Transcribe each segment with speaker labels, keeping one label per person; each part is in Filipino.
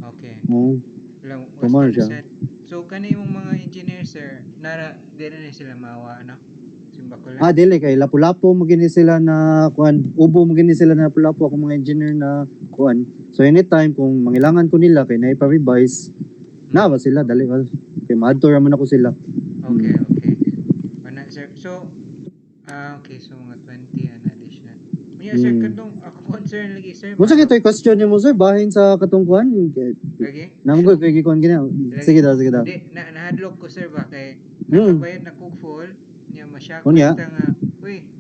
Speaker 1: Okay.
Speaker 2: Oo,
Speaker 1: Alam was
Speaker 2: tumar siya.
Speaker 1: understand. So kani imong mga engineer sir, nara dili na sila mawa ano? Simbakulan.
Speaker 2: Dili kay lapu-lapu mo gini sila na kuan, ubo mo gini sila na lapu-lapu ako mga engineer na kuan. So anytime kung mangilangan ko nila kay naipa-revise, na ba sila dali ba? Kay maadto raman ako sila.
Speaker 1: Okay,
Speaker 2: Mm.
Speaker 1: okay. Ana sir. So okay, so mga 20 an additional. Unya sir
Speaker 2: Mm.
Speaker 1: kadtong ako concern lagi sir
Speaker 2: Mo sa
Speaker 1: maro.
Speaker 2: kitoy question nimo sir bahin sa katungkuan.
Speaker 1: Lagi.
Speaker 2: Namo ko kay gikuan gina.
Speaker 1: Lagi.
Speaker 2: Sige daw, sige daw.
Speaker 1: Di nahadlok ko sir ba kay
Speaker 2: Mm.
Speaker 1: nakabayad na kog full niya masyak ko
Speaker 2: Unya.
Speaker 1: ta nga. Uy,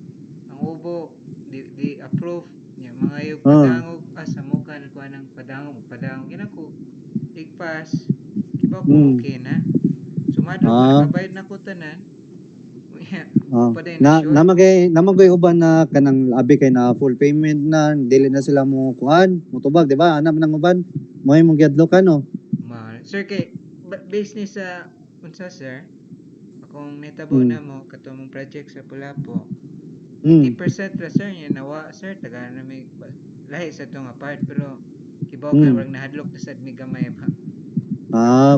Speaker 1: ang ubo di approve niya mga yung
Speaker 2: Ah.
Speaker 1: padangog asa mo kan ko anang padangog ginako igpas kiba ko
Speaker 2: Mm.
Speaker 1: okay na sumadlok ko
Speaker 2: Ah.
Speaker 1: nakabayad na ko tanan unya
Speaker 2: Ah,
Speaker 1: pa din na sure
Speaker 2: namagay uban na kanang abi kay na full payment na dili na sila mo kuan motubag di ba ana man ang uban mo imong giadlokan no.
Speaker 1: ma sir kay business sa unsa sir akong netabo
Speaker 2: Mm.
Speaker 1: na mo katong project sa Pulapo
Speaker 2: Mm.
Speaker 1: 80% ra sir niya nawa sir taga na may lahi sa tong apart pero kibaw ka
Speaker 2: Mm.
Speaker 1: wag nahadlok ta sad mi gamay ba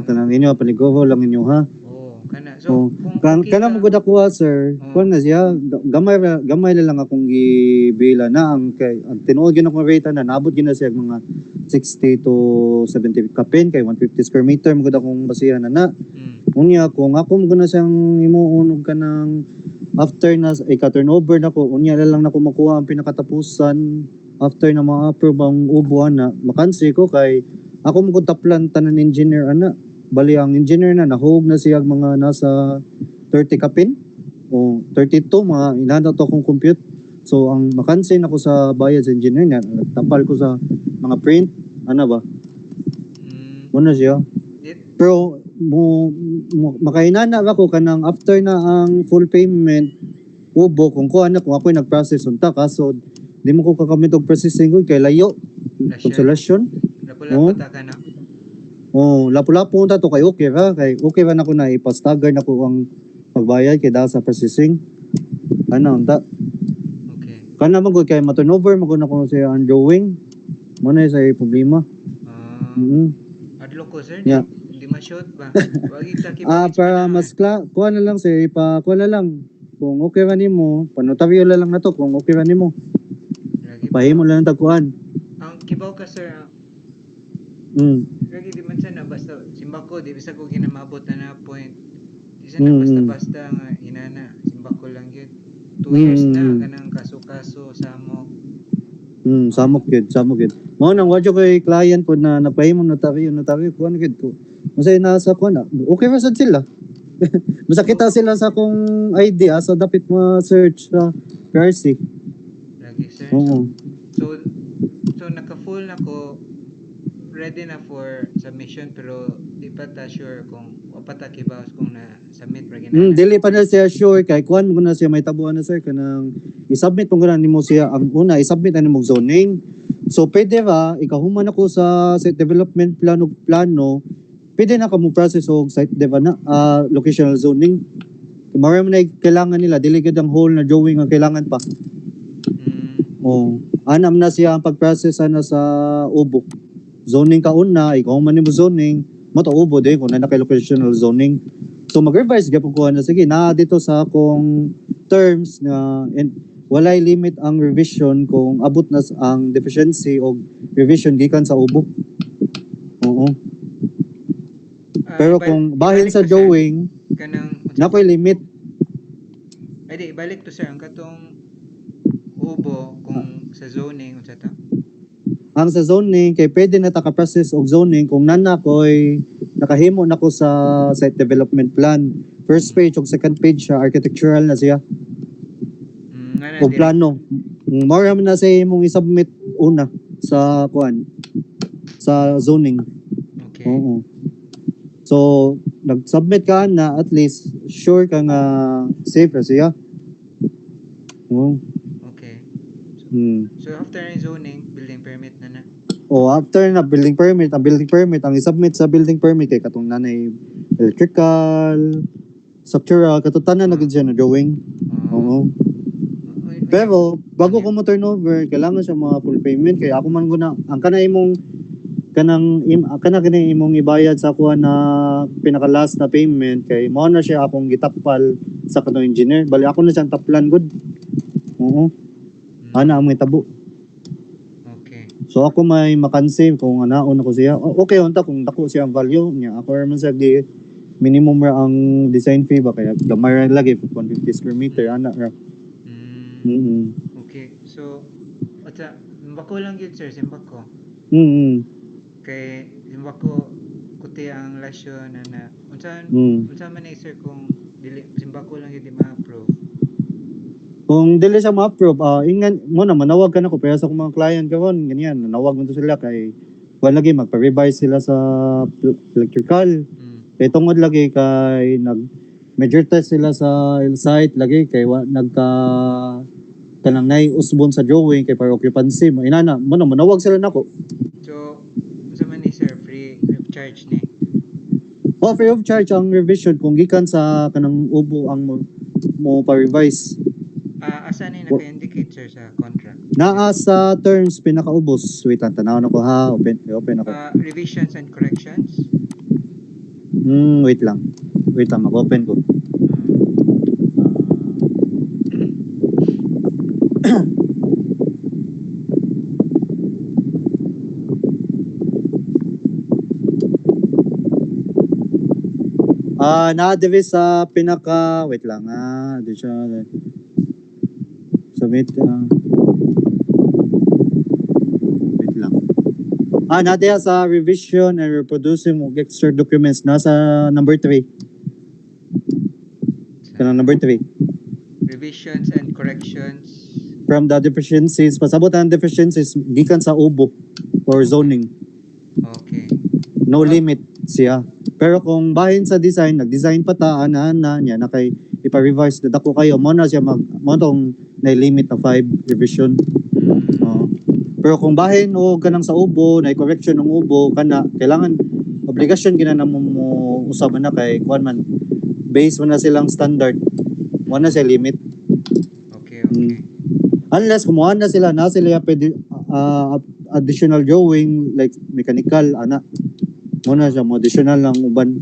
Speaker 2: Kanang inyo panigoho lang inyo ha.
Speaker 1: oh kana
Speaker 2: Oh,
Speaker 1: so kung okay
Speaker 2: kana mo
Speaker 1: ka
Speaker 2: gud ako sir.
Speaker 1: oh
Speaker 2: Kuan na siya gamay na lang akong gibila na ang kay ang tinuod gyud akong rate na naabot gyud na siya mga 60 to 70 kapin kay 150 square meter mo gud akong basihan na.
Speaker 1: mm,
Speaker 2: Unya kung ako mo na siyang himuon ka ng after na ika-turnover na ko, unya na lang na ko makuha ang pinakatapusan after na ma-approve ang ubuan na makansi ko kay ako mo kung taplan tanan engineer ana. Bali ang engineer na nahug na siya mga nasa 30 kapin o 32 mga inana to akong compute. So ang makansi na ko sa bayad sa engineer na tapal ko sa mga print ana ba.
Speaker 1: mm,
Speaker 2: Muna siya.
Speaker 1: dit
Speaker 2: Pero makainana ako kanang after na ang full payment ubo kung ko ana kung ako'y nag-process unta kaso di mo ko kakamit og processing ko kay layo
Speaker 1: lasyon
Speaker 2: consolation.
Speaker 1: lapu-lapu
Speaker 2: Oh,
Speaker 1: ta ka na
Speaker 2: lapu-lapu unta to kay okay ra na ko na ipastagger na ko ang pagbayad kay dahil sa processing. Ano unta
Speaker 1: okay
Speaker 2: kana man gud kay ma-turnover man gud na ko sa ang drawing mo na sa problema.
Speaker 1: ah
Speaker 2: Mm.
Speaker 1: adlok ko sir
Speaker 2: Yeah.
Speaker 1: di ma-shoot ba wag ta kibawit sa
Speaker 2: Para
Speaker 1: panahon
Speaker 2: mas kuha na lang sir, kuha na lang. Kung okay ra nimo, panotaryo na lang na to kung okay ra nimo.
Speaker 1: lagi
Speaker 2: Pahimo
Speaker 1: pero
Speaker 2: lang ng tagkuhan.
Speaker 1: ang kibaw ka sir
Speaker 2: Mm.
Speaker 1: lagi di man sana basta simbako di bisa ko ginamabot na na point di sana
Speaker 2: Mm.
Speaker 1: basta-basta nga inana simbako lang yun 2 years na
Speaker 2: Mm.
Speaker 1: kanang kaso-kaso samok
Speaker 2: Samok gid, samok gid. Mao nang wadyo kay client po na napahimo notaryo kuha na gid ko. Masay nasa kuha na. Okay ra sad sila. Basta kita sila sa kung ID asa dapat ma-search sa PRC.
Speaker 1: lagi sir
Speaker 2: Oo.
Speaker 1: so so naka full na ko ready na for submission pero di pa ta sure kung wa pa ta kibaos kung na submit ra ginana
Speaker 2: Dili pa na siya sure kay kuan mo na siya may tabuan na sir kanang i-submit mo na nimo siya ang una i-submit na nimo zoning. So pwede ra ikahuman ako sa site development plano pwede na ka mo process og site dev na locational zoning. Marami na kailangan nila dili gid ang whole na drawing ang kailangan pa. Anam na siya ang pag-process na sa ubo. Zoning ka una, ikaw man nimo zoning, mo to ubo din kung na kay locational zoning. So mag-revise gyapon ko na sige na dito sa akong terms na walay limit ang revision kung abot na ang deficiency o revision gikan sa ubo. Oo. Pero kung bahin
Speaker 1: ibalik
Speaker 2: sa
Speaker 1: to, sir.
Speaker 2: drawing,
Speaker 1: kanang
Speaker 2: nakoy limit.
Speaker 1: ay di ibalik to sir ang katong ubo kung sa zoning unsa ta
Speaker 2: Ang sa zoning kay pwede na ta ka-process og zoning kung nana koy nakahimo na ko sa site development plan. First page ug second page siya architectural na siya.
Speaker 1: nga na
Speaker 2: O plano. More na sa imong i-submit una sa kuan sa zoning.
Speaker 1: okay
Speaker 2: Oo. So nag-submit ka na at least sure ka nga safe ra siya. Oo.
Speaker 1: okay
Speaker 2: Hmm.
Speaker 1: so after ng zoning building permit na na
Speaker 2: O after na building permit, ang i-submit sa building permit kay katong nanay electrical, structural, katutanan na gid siya na drawing. Oo. Pero bago ko mo turnover, kailangan siya mga full payment kay ako man guna ang kanay mong kana kini imong ibayad sa kuha na pinaka last na payment kay mo na siya akong gitapal sa kanong engineer. Bali ako na siyang taplan gud. Oo. Ana ang may tabo.
Speaker 1: Okay.
Speaker 2: So ako may makansi kung anaon ako siya. Okay unta kung dako siya ang value niya. Ako raman sa di minimum ra ang design fee ba kaya gamay ra lagi 150 square meter ana ra.
Speaker 1: Okay. So, atsa, simbako lang yun, sir. Simbako. Kay, simbako, kuti ang lasyon na unsa man na, sir, kung simbako lang yun di ma-approve.
Speaker 2: Kung dili siya ma-approve, ingan mo na manawag ka na ko pero sa akong mga client karon ganyan, nanawag mo to sila kay wala lagi magpa-revise sila sa electrical. Kay tungod lagi kay major test sila sa site lagi kay kanang nay usbon sa drawing kay para occupancy mo inana mo na manawag sila nako.
Speaker 1: So unsa man ni sir, free of charge ni?
Speaker 2: Free of charge ang revision kung gikan sa kanang ubo ang mo pa-revise.
Speaker 1: Asa ni naka-indicate sir sa contract?
Speaker 2: Naa sa terms pinakaubos. Wait lang, tanaw na ko ha. Open ako.
Speaker 1: Revisions and corrections?
Speaker 2: Wait lang. Mag-open ko. Na-advise sa pinaka, wait lang di siya, submit, wait lang. Nadiya sa revision and reproducing of extra documents, nasa number 3. Kanang number 3.
Speaker 1: Revisions and corrections.
Speaker 2: From the deficiencies, pasabot ang deficiencies, gikan sa ubo or zoning.
Speaker 1: Okay.
Speaker 2: No limit siya. Pero kung bahin sa design, nag-design pa ta, ana niya, na kay ipa-revise na dako kayo, mo na siya mo tong na-limit na 5 revision. Pero kung bahin o kanang sa ubo, na-correction ng ubo, kailangan, obligasyon ginana mo usab na kay kuan man, base mo na silang standard, mo na siya limit.
Speaker 1: Okay.
Speaker 2: Unless kumuha na sila, pwede, additional drawing, like mechanical, mo na siya, additional lang uban.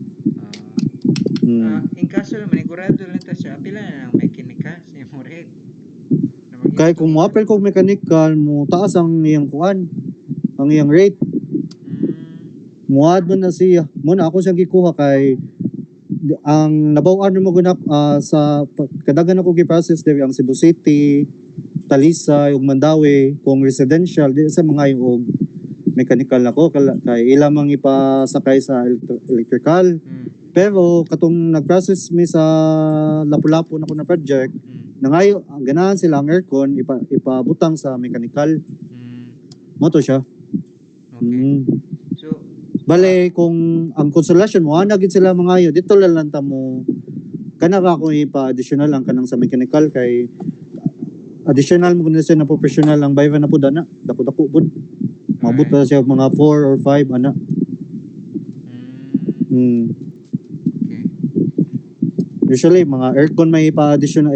Speaker 1: In kaso naman, igurado lang ta siya, pila na lang mechanical sa imong rate.
Speaker 2: Kaya kung mo-apply kong mechanical, mo taas ang iyang kuan, ang iyang rate. Muad mo na siya. Muna ako siyang gikuha kay ang nabaw-an mo gunap sa kadagan ako gi-process diri ang Cebu City, Talisay ug Mandawi kung residential di sa mga og mechanical nako kay ila mang ipasakay sa electrical. Pero katong nag-process mi sa Lapu-Lapu nako na project, nangayo ang ganahan sila ang aircon ipabutang sa mechanical. Moto siya.
Speaker 1: Okay. So
Speaker 2: bale kung ang consolation mo ana gid sila mangayo dito lang ta mo kana ba kung ipa-additional ang kanang sa mechanical kay additional mo na siya na professional ang bayra na pud ana dako-dako pud mabot na siya mga 4 or 5 ana.
Speaker 1: Okay.
Speaker 2: Usually mga aircon may ipa-additional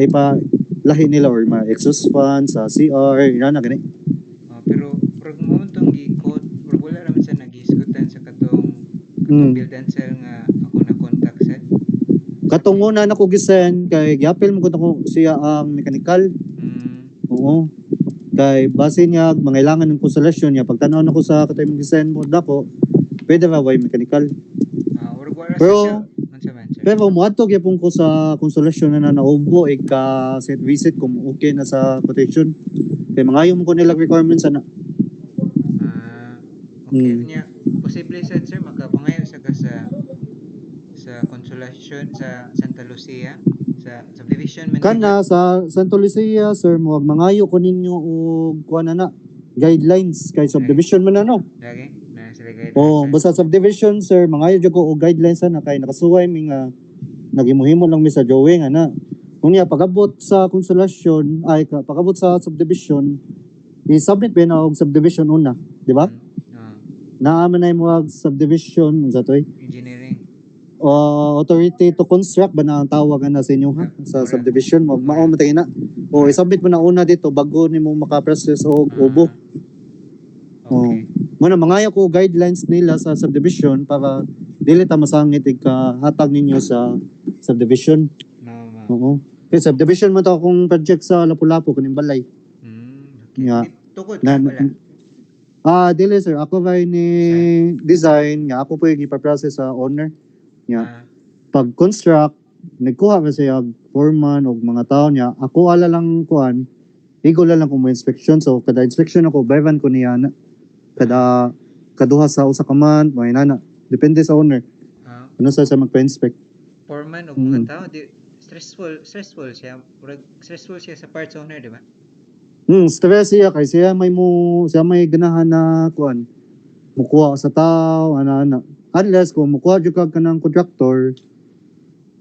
Speaker 2: lahi nila or mga exhaust fan sa CR ina gani.
Speaker 1: Pero pag mo tong gi-code or wala naman sa nag-isgutan sa katong build and sell nga ako na contact set.
Speaker 2: Katong una na ko gisend kay giapil mo ko siya ang mechanical. Oo. Kay base niya mangailangan ng consolation niya pagtanaw nako sa katay mo gisend mo dako pwede ba way mechanical.
Speaker 1: Or wala siya.
Speaker 2: Pero muadto gyapon ko sa consolation na naubo ka set visit kung okay na sa quotation. Kay mangayo mo ko nila requirements ana.
Speaker 1: Okay niya. Posible sad sir makapangayo sa consolation sa Santa Lucia sa subdivision man
Speaker 2: kana sa Santa Lucia sir mo mangayo ko ninyo og kuan na guidelines kay subdivision man
Speaker 1: lagi na sila guidelines.
Speaker 2: Basta subdivision sir mangayo jud ko og guidelines na kay nakasuway mi nga nagimuhimo lang mi sa drawing ana. Unya pagabot sa consolation pagabot sa subdivision i-submit ba na og subdivision una, di ba? Naaman na mo og subdivision unsa toy?
Speaker 1: Engineering.
Speaker 2: Authority to construct ba na ang tawag na sa inyo sa subdivision mo mao matay na i-submit mo na una dito bago nimo maka-process og ubo.
Speaker 1: Okay.
Speaker 2: Muna mangayo ko guidelines nila sa subdivision para dili ta masangit ikahatag ninyo sa subdivision.
Speaker 1: Mama.
Speaker 2: Oo. Kaya subdivision mo to akong project sa Lapu-Lapu kaning balay.
Speaker 1: Okay.
Speaker 2: Yeah.
Speaker 1: Tukod ka, wala.
Speaker 2: Dili sir, ako ba ni design nga ako po yung ipaprocess sa owner. Yeah. Pag construct, nagkuha ba siya foreman o mga tao niya, ako ala lang kuan, igo lang kung may inspection. So kada inspection ako, bayran ko niya na. Kaduha sa usa ka month, may nana. Depende sa owner. Ano sa magpa-inspect.
Speaker 1: Foreman o mga tao, stressful siya. Stressful siya sa parts owner, di ba?
Speaker 2: Stress siya kay siya may ganahan na kuan. Mukuha sa tao, ana. Unless kung mukuha jud ka kanang contractor,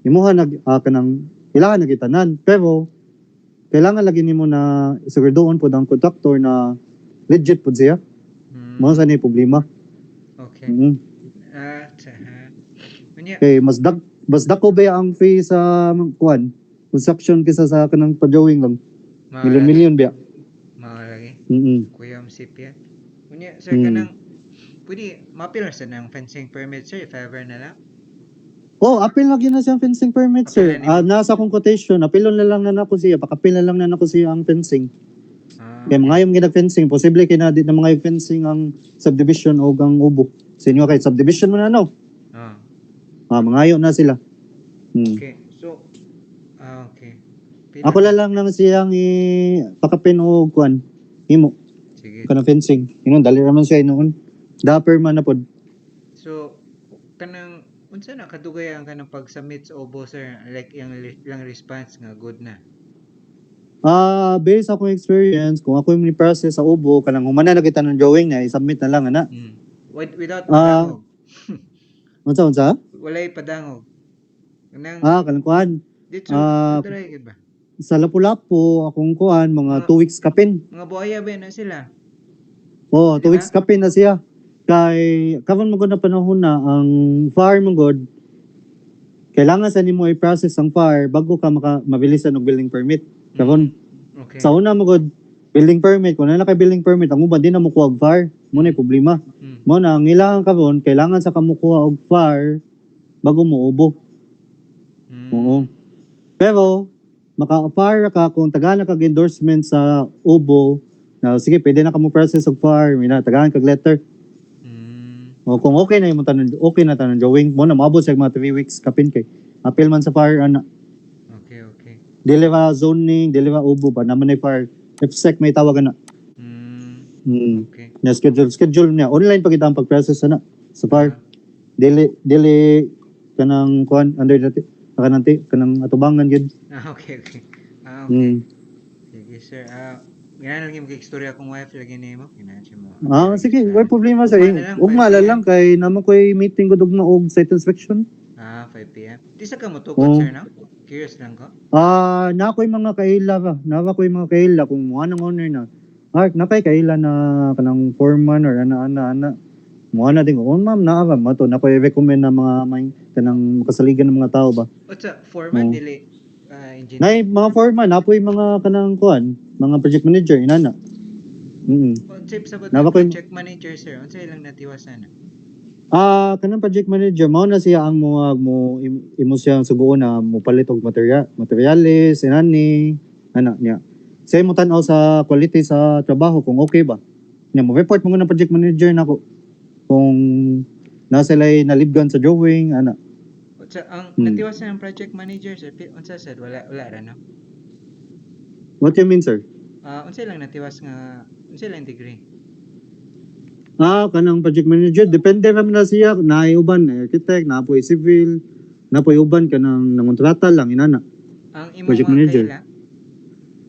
Speaker 2: imuha kanang kailangan nagitanan. Pero kailangan lagi nimo na siguraduhon po ang contractor na legit po siya. Mao sa ni problema.
Speaker 1: Okay.
Speaker 2: Okay, mas dako ba ang fee sa kuan? Construction kisa sa kanang pa-drawing lang. Million ba?
Speaker 1: Malagi. Kuya Msip yan. Kunya, sir, kanang pwede mapil sa ng fencing permit, sir, if ever na lang.
Speaker 2: Apil na gina siyang fencing permit, sir. Nasa akong quotation, apilon na lang na nako siya, pakapil na lang na nako siya ang fencing. Kaya mga yung ginag-fencing, posible kaya na mga yung fencing ang subdivision o ang ubo. Sa inyo kay subdivision mo na ano? Mga yun na sila.
Speaker 1: Okay, so, okay.
Speaker 2: Ako lang nang siyang pakapin o kuan, himo.
Speaker 1: Sige.
Speaker 2: Kanang fencing. Dali naman siya noon. Dapper man na pod.
Speaker 1: So, kanang, unsa na kadugayan ka ng pag-submit sa OBO, sir? Like, yung response nga, good na.
Speaker 2: Based sa akong experience, kung ako yung process sa ubo, kanang humana na kita ng drawing na, i-submit na lang, ana.
Speaker 1: Without padangog.
Speaker 2: Unsa?
Speaker 1: Walay padangog.
Speaker 2: Kanang kuhan.
Speaker 1: Dito, try ba?
Speaker 2: Sa Lapu-Lapu, akong kuhan, mga 2 weeks kapin.
Speaker 1: Mga buhaya ba na sila?
Speaker 2: 2 weeks kapin na siya. Kay, karon mo na panahon na, ang farm mo god, kailangan sa nimo i-process ang FAR bago ka mabilisan og building permit. Karon.
Speaker 1: Okay.
Speaker 2: Sa una mo god building permit, kung na kay building permit, ang uban di na mo kuha og FAR. Mo na problema. Mo na ang ilang karon kailangan sa kamukuha og FAR bago mo ubo. Oo. Pero maka-FAR ka kung tagana kag endorsement sa ubo, na sige pwede na ka mo process og FAR, may na tagana kag letter. O kung okay na yung okay na tanong drawing mo na maabot sa mga 3 weeks kapin kay appeal man sa FAR ana.
Speaker 1: Okay.
Speaker 2: Dili ba zoning, dili ba ubo ba naman ay FAR. FSEC may tawag na.
Speaker 1: Okay.
Speaker 2: Na schedule niya. Online pa kita ang pag-process ana sa FAR. Dili kanang kuan under dati kanang atubangan gid.
Speaker 1: Okay. Okay. Sige sir. Ganyan lang yung istorya kong wife lagi nimo.
Speaker 2: Sige, wala problema sa ugma lang kay namo koy meeting gud ugma og site inspection.
Speaker 1: 5 PM. Di sa ka mo tukod sir no? Curious lang ko.
Speaker 2: Na koy mga kaila ba? Nawa koy mga kaila kung mo anong owner na. Na kay kaila na kanang foreman or ana. Mo na din ko, ma'am na ba mato na koy recommend na mga may kanang makasaligan ng mga tao ba.
Speaker 1: What's foreman dili engineer?
Speaker 2: Nay mga foreman, napoy mga kanang kuan, mga project manager inana.
Speaker 1: Chip sa project manager sir, unsa ilang natiwasan na?
Speaker 2: Kanang project manager mao na siya ang mo imo siya suguon na mo palit og materials inani ana niya. Say mo tan-aw sa quality sa trabaho kung okay ba. Nya mo report mo ng project manager nako kung nasa lay nalibgan sa drawing ana.
Speaker 1: Ang natiwasan ng project manager sir, unsa sad wala ra no?
Speaker 2: What you mean sir?
Speaker 1: Unsa lang natiwas nga unsa lang degree?
Speaker 2: Kanang project manager depende ra man na siya naay uban na architect, napoy civil, napoy uban kanang nangontrata lang inana.
Speaker 1: Ang imo
Speaker 2: project manager.
Speaker 1: Kaila?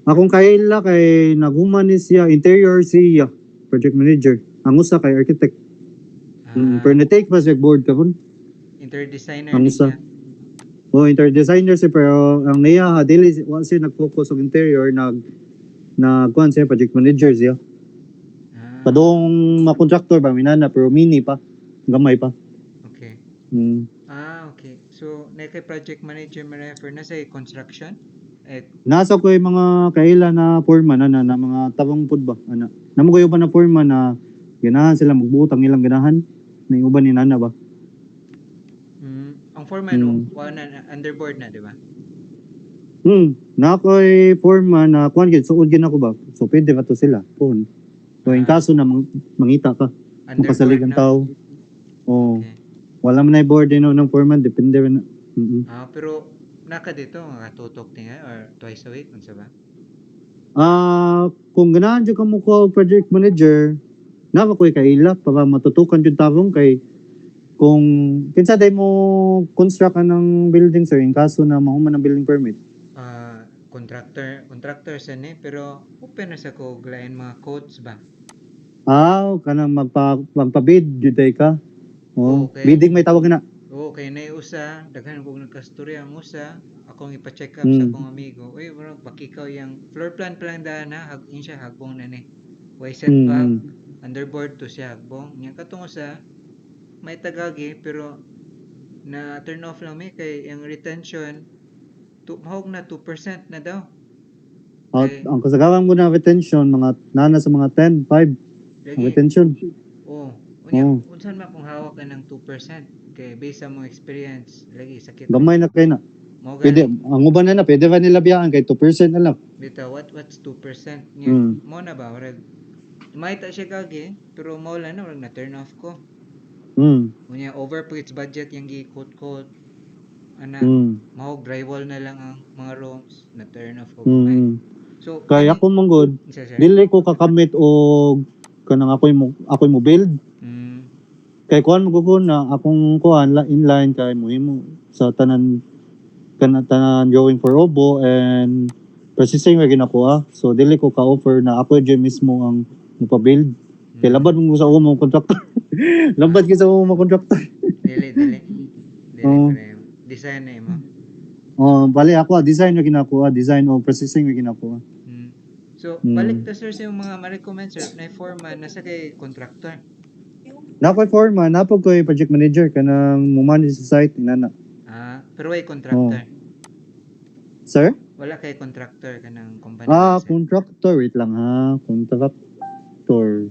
Speaker 2: Akong kaila kay naghuman ni siya interior siya project manager. Ang usa kay architect. Pero na-take pa siya board karon.
Speaker 1: Inter-designer
Speaker 2: Ang usa. Inter-designer siya pero ang niya dili wa siya nag-focus og interior kuan siya project manager siya. Padong ma-contractor ba minana pero mini pa. Gamay pa.
Speaker 1: Okay. Okay. So, na kay project manager mo refer na sa construction?
Speaker 2: Nasa ko yung mga kaila na foreman na mga tabang pud ba ana. Namo ko ba na foreman na Ganahan sila magbuot ang ilang ganahan. Na yung uban ni nana ba?
Speaker 1: Ang foreman, underboard na, di ba?
Speaker 2: Na ako'y foreman na kuan gid suod gid ako ba. So pwede ba to sila? Pun. So in kaso na mangita ka, makasalig ang tao. Oh.
Speaker 1: Okay.
Speaker 2: Wala man na board no ng foreman, depende na.
Speaker 1: Pero naka dito makatutok tinga or twice a week unsa ba?
Speaker 2: Kung ganahan jud ka mo ko project manager, naka ko'y kaila para matutukan jud tabong kay kung kinsa day mo construct ka ng building sir in kaso na mahuman ng building permit.
Speaker 1: Contractor sa ni pero open na sa ko lain mga quotes ba?
Speaker 2: Kanang magpabid jud day ka.
Speaker 1: Okay.
Speaker 2: Bidding may tawag na.
Speaker 1: Okay, na usa, daghan kong nagkastorya ang usa, akong ipa-check up sa akong amigo. Uy, bro, bakikaw yung floor plan pa lang daan ha, yun siya, hagbong na ni. Way setback, underboard to siya, hagbong. Yan katong usa, may tagagi, pero na turn off lang may kay yung retention, mahog na 2% na daw.
Speaker 2: Ang kasagawan mo na retention, mga nana sa mga 10, 5,
Speaker 1: Lagi,
Speaker 2: retention.
Speaker 1: unsan man kung hawak ka ng 2%, kay based sa mong experience, lagi sakit.
Speaker 2: Gamay na kayo na. Pwede, ang uban na pwede ba nila biyaan kay 2% na lang.
Speaker 1: Bita, what's 2%? Niya, mo na ba? Maita siya kagi, pero mawala na, na turn off ko. Unya, overpleats budget yung gi-quote-quote. Mahog drywall na lang ang mga rooms, na turn off ko. So,
Speaker 2: kaya ako manggod, dili ko kakamit o kanang ako'y mo build. Kay kuan mo na akong kuan inline kay muhimo sa tanan going for obo and processing ra ginakuha. So dili ko ka-offer na ako jud mismo ang mopa-build. Kay labad mo sa umo contractor. Labad ki sa umo contractor.
Speaker 1: Dili. Design na mo.
Speaker 2: Bali ako design ra ginakuha, design o processing ra ginakuha.
Speaker 1: So balik ta sir sa yung mga ma-recommend sir na foreman nasa kay contractor.
Speaker 2: Nakoy foreman, napog ko'y project manager kanang mumanage sa site inana.
Speaker 1: Pero way contractor.
Speaker 2: Sir?
Speaker 1: Wala kay contractor kanang company.
Speaker 2: Contractor, wait lang ha. Contractor.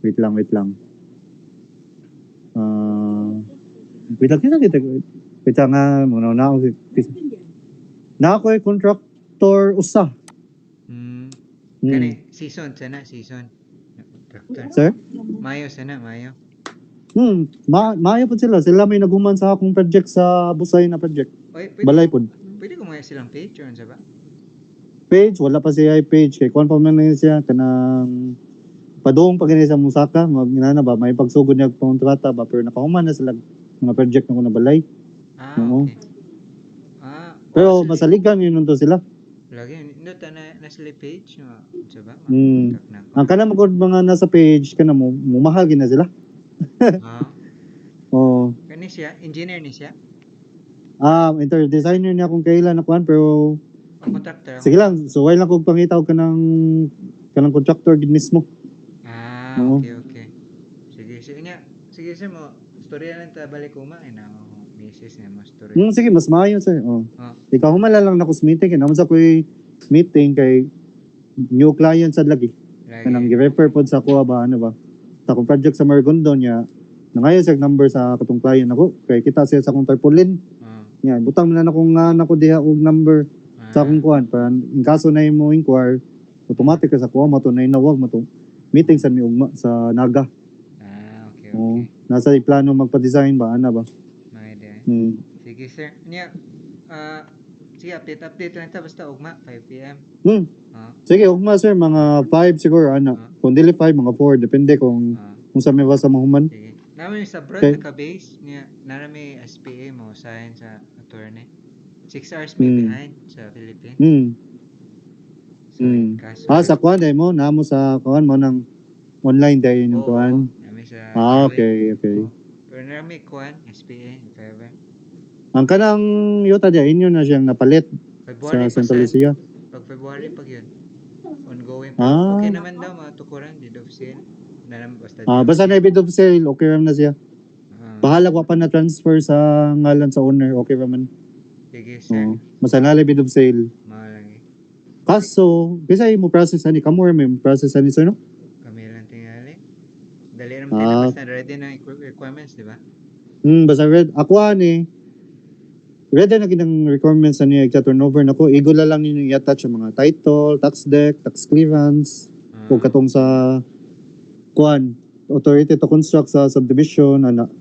Speaker 2: Wait lang. Wait lang nga, muna na ako. Nakoy contractor usa.
Speaker 1: Kani season. Contractor.
Speaker 2: Sir?
Speaker 1: Mayo.
Speaker 2: Maayo po sila. Sila may naguman sa akong project sa Busay na project. Balay po.
Speaker 1: Pwede ko mga silang page or sa ba?
Speaker 2: Page, wala pa siya page. Kaya kung pa man na siya, kanang padung pag sa Musaka, maginana ba, may pagsugod niya kontrata ba, pero nakahuman na sila mga project na ko na balay.
Speaker 1: Okay.
Speaker 2: Pero masaligan yun nung sila.
Speaker 1: Lagi, hindi na sila page, sa ba?
Speaker 2: Ang kanang mga nasa page, kanang mahal na sila.
Speaker 1: Kani siya, engineer ni siya?
Speaker 2: Designer niya kung kailan nakuan pero
Speaker 1: contractor.
Speaker 2: Sige lang, so wala lang kog pangitaw kanang contractor gid mismo.
Speaker 1: Okay. Sige sir mo, storya lang ta balik uma ina mo misis na mo story.
Speaker 2: Sige, mas maayo sir. Ikaw humala lang nako sa meeting, naman sa ko'y meeting kay new client sa lagi. Kanang gi-refer pod sa kuha ba ano ba. Sa akong project sa Margondo niya, nangayon sa number sa katong client ako. Kay kita siya sa akong tarpaulin. Yan, butang na akong nako diha og number sa akong kuan para in kaso na mo inquire, automatic ka sa kuha mo to na inawag mo to. Meeting sa miugma sa Naga.
Speaker 1: Okay.
Speaker 2: Nasa plano magpa-design ba ana ba?
Speaker 1: Sige sir. Niya sige update lang ta basta ugma 5 PM.
Speaker 2: Sige, ugma sir, mga 5 siguro ana. Kung dili 5, mga 4 depende kung sa may basta mahuman.
Speaker 1: Sige. Namin sa broad naka-base niya, narami SPA mo sign sa attorney. 6 hours may behind sa Philippines. So,
Speaker 2: sa kuan day mo, namo sa kuan mo ng online day yung kuan.
Speaker 1: Nami sa
Speaker 2: okay.
Speaker 1: Pero narami kuan SPA if ever.
Speaker 2: Ang kanang yuta dia inyo na siyang napalit
Speaker 1: February
Speaker 2: sa Santa Lucia.
Speaker 1: Pag February pag yun. Ongoing pa. Okay naman daw matukuran deed of sale.
Speaker 2: Basta na bid of sale, okay ram na siya. Bahala ko pa na transfer sa ngalan sa owner, okay raman.
Speaker 1: Sige sir.
Speaker 2: Masanala bid of sale.
Speaker 1: Malagi.
Speaker 2: Kaso, kasi mo process ani kamo may process ani sir no?
Speaker 1: Kami lang tingali. Dali naman tayo na basta ready na requirements, di ba?
Speaker 2: Basta ako ani. Ready na kinang requirements niya sa turnover na ko. Igo lang ninyo i-attach ang mga title, tax deck, tax clearance, o katong sa kuan, authority to construct sa subdivision, ana.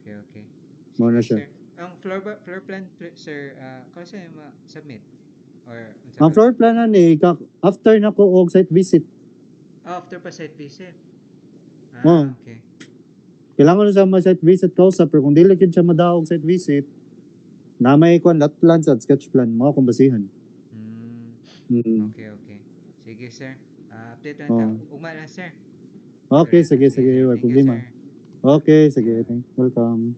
Speaker 1: Okay.
Speaker 2: Mo na
Speaker 1: Sir,
Speaker 2: siya.
Speaker 1: ang floor plan, sir, kung saan ma-submit? Or,
Speaker 2: Ang floor plan na ni, after na ko og site visit.
Speaker 1: after pa site visit. Okay.
Speaker 2: Kailangan na siya ma-site visit ka sa pero kung dili kid siya madaog site visit, na may kuan lot plans at sketch plan mo akong basihan.
Speaker 1: Okay. Sige, sir. Update lang tayo. Ugma lang, sir.
Speaker 2: Okay, sige, wala
Speaker 1: Thank you,
Speaker 2: problema.
Speaker 1: sir.
Speaker 2: Okay, sige, welcome.